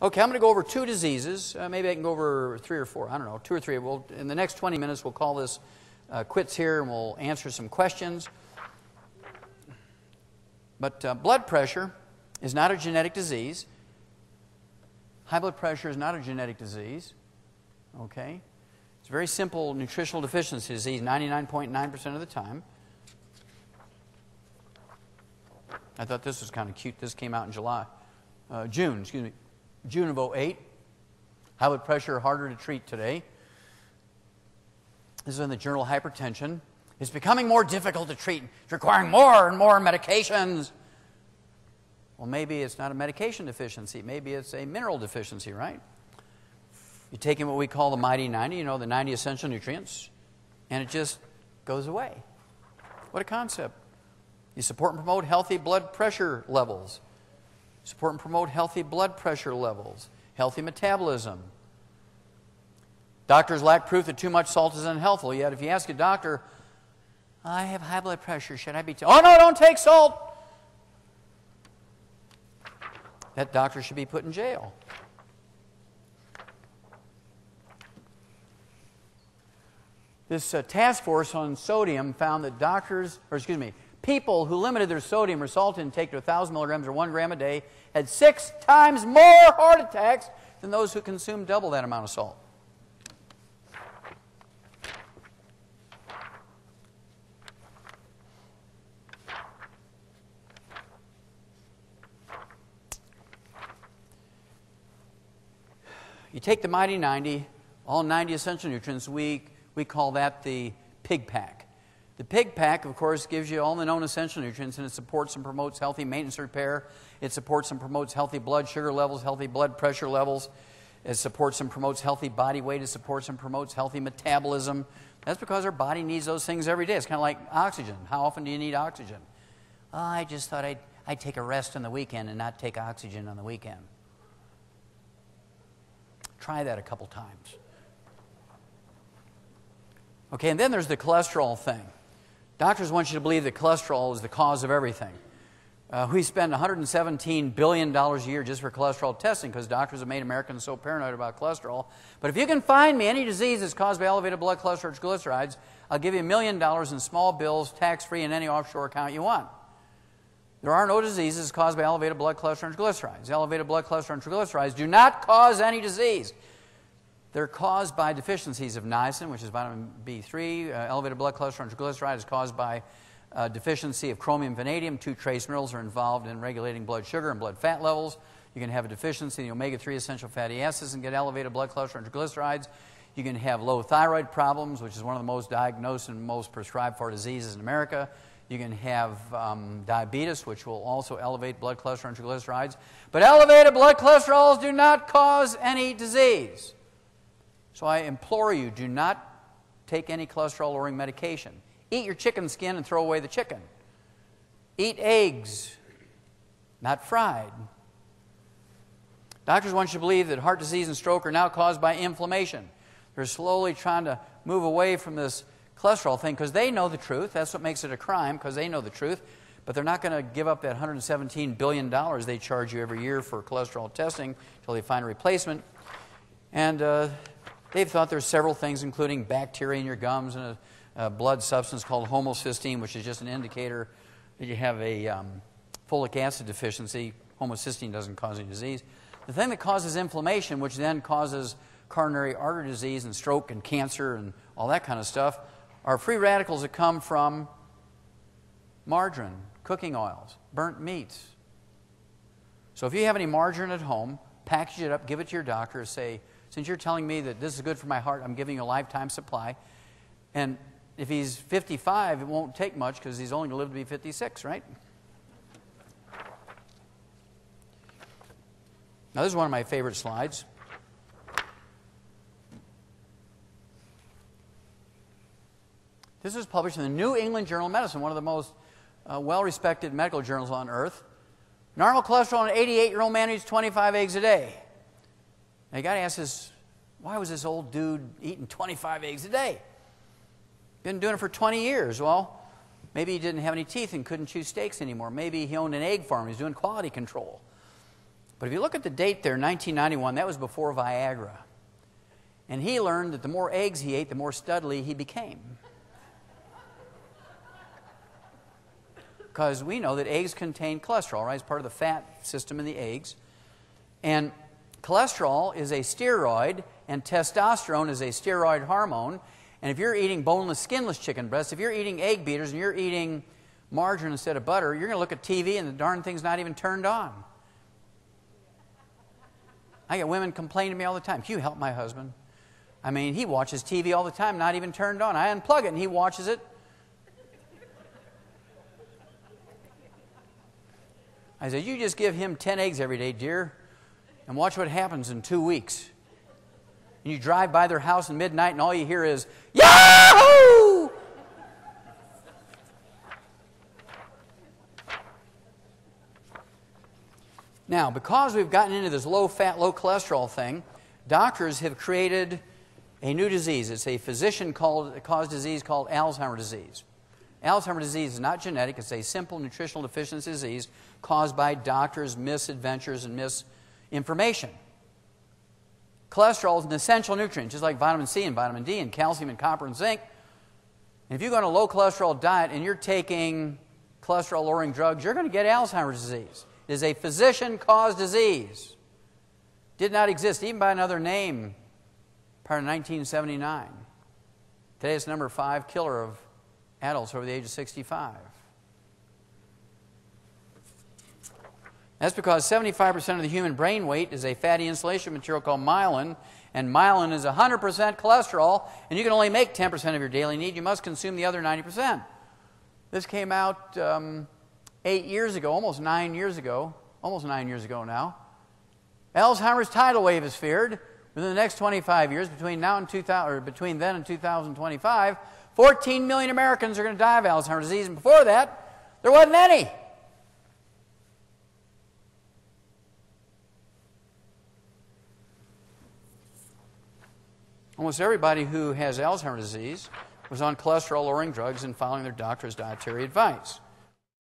Okay, I'm going to go over 2 diseases. Maybe I can go over 3 or 4. I don't know, 2 or 3. In the next 20 minutes, we'll call this quits here, and we'll answer some questions. But blood pressure is not a genetic disease. High blood pressure is not a genetic disease. Okay? It's a very simple nutritional deficiency disease 99.9% of the time. I thought this was kind of cute. This came out in June of 2008. High blood pressure, harder to treat today. This is in the journal Hypertension. It's becoming more difficult to treat. It's requiring more and more medications. Well, maybe it's not a medication deficiency. Maybe it's a mineral deficiency, right? You're taking what we call the mighty 90, the 90 essential nutrients, and it just goes away. What a concept. You support and promote healthy blood pressure levels. Support and promote healthy blood pressure levels. Healthy metabolism. Doctors lack proof that too much salt is unhealthful, yet if you ask a doctor, I have high blood pressure, should I be oh no, don't take salt! That doctor should be put in jail. This task force on sodium found that people who limited their sodium or salt intake to 1,000 milligrams or 1 gram a day had 6 times more heart attacks than those who consumed double that amount of salt. You take the mighty 90, all 90 essential nutrients, we call that the pig pack. The pig pack, of course, gives you all the known essential nutrients, and it supports and promotes healthy maintenance repair. It supports and promotes healthy blood sugar levels, healthy blood pressure levels. It supports and promotes healthy body weight. It supports and promotes healthy metabolism. That's because our body needs those things every day. It's kind of like oxygen. How often do you need oxygen? Oh, I just thought I'd take a rest on the weekend and not take oxygen on the weekend. Try that a couple times. Okay, and then there's the cholesterol thing. Doctors want you to believe that cholesterol is the cause of everything. We spend $117 billion a year just for cholesterol testing because doctors have made Americans so paranoid about cholesterol. But if you can find me any disease that's caused by elevated blood cholesterol or triglycerides, I'll give you $1 million in small bills, tax-free, in any offshore account you want. There are no diseases caused by elevated blood cholesterol and triglycerides. Elevated blood cholesterol and triglycerides do not cause any disease. They're caused by deficiencies of niacin, which is vitamin B3. Elevated blood cholesterol and triglycerides is caused by deficiency of chromium, vanadium. 2 trace minerals are involved in regulating blood sugar and blood fat levels. You can have a deficiency in the omega-3 essential fatty acids and get elevated blood cholesterol and triglycerides. You can have low thyroid problems, which is one of the most diagnosed and most prescribed for diseases in America. You can have diabetes, which will also elevate blood cholesterol and triglycerides. But elevated blood cholesterols do not cause any disease. So I implore you, do not take any cholesterol-lowering medication. Eat your chicken skin and throw away the chicken. Eat eggs, not fried. Doctors want you to believe that heart disease and stroke are now caused by inflammation. They're slowly trying to move away from this cholesterol thing because they know the truth. That's what makes it a crime, because they know the truth. But they're not going to give up that $117 billion they charge you every year for cholesterol testing until they find a replacement. And they've thought there's several things, including bacteria in your gums and a blood substance called homocysteine, which is just an indicator that you have a folic acid deficiency. Homocysteine doesn't cause any disease. The thing that causes inflammation, which then causes coronary artery disease and stroke and cancer and all that kind of stuff, are free radicals that come from margarine, cooking oils, burnt meats. So if you have any margarine at home, package it up, give it to your doctor, say, since you're telling me that this is good for my heart, I'm giving you a lifetime supply. And if he's 55, it won't take much because he's only going to live to be 56, right? Now, this is one of my favorite slides. This was published in the New England Journal of Medicine, one of the most well-respected medical journals on earth. Normal cholesterol in an 88-year-old man who eats 25 eggs a day. Now, you got to ask this, why was this old dude eating 25 eggs a day? Been doing it for 20 years. Well, maybe he didn't have any teeth and couldn't chew steaks anymore. Maybe he owned an egg farm. He was doing quality control. But if you look at the date there, 1991, that was before Viagra. And he learned that the more eggs he ate, the more studly he became. Because we know that eggs contain cholesterol, right? It's part of the fat system in the eggs. And cholesterol is a steroid, and testosterone is a steroid hormone. And if you're eating boneless, skinless chicken breasts, if you're eating egg beaters and you're eating margarine instead of butter, you're going to look at TV and the darn thing's not even turned on. I get women complaining to me all the time, "Can you help my husband? I mean, he watches TV all the time, not even turned on. I unplug it and he watches it." I said, "You just give him 10 eggs every day, dear, and watch what happens in 2 weeks." And you drive by their house at midnight and all you hear is, "Yahoo!" Now, because we've gotten into this low-fat, low-cholesterol thing, doctors have created a new disease. It's a physician-caused disease called Alzheimer's disease. Alzheimer's disease is not genetic. It's a simple nutritional deficiency disease caused by doctors' misadventures and misinformation. Cholesterol is an essential nutrient, just like vitamin C and vitamin D and calcium and copper and zinc. And if you go on a low-cholesterol diet and you're taking cholesterol-lowering drugs, you're going to get Alzheimer's disease. It is a physician-caused disease. Did not exist, even by another name, prior to 1979. Today it's number 5 killer of adults over the age of 65. That's because 75% of the human brain weight is a fatty insulation material called myelin, and myelin is 100% cholesterol, and you can only make 10% of your daily need. You must consume the other 90%. This came out 8 years ago, almost 9 years ago now. Alzheimer's tidal wave is feared. Within the next 25 years, between then and 2025, 14 million Americans are going to die of Alzheimer's disease, and before that, there wasn't any. Almost everybody who has Alzheimer's disease was on cholesterol-lowering drugs and following their doctor's dietary advice.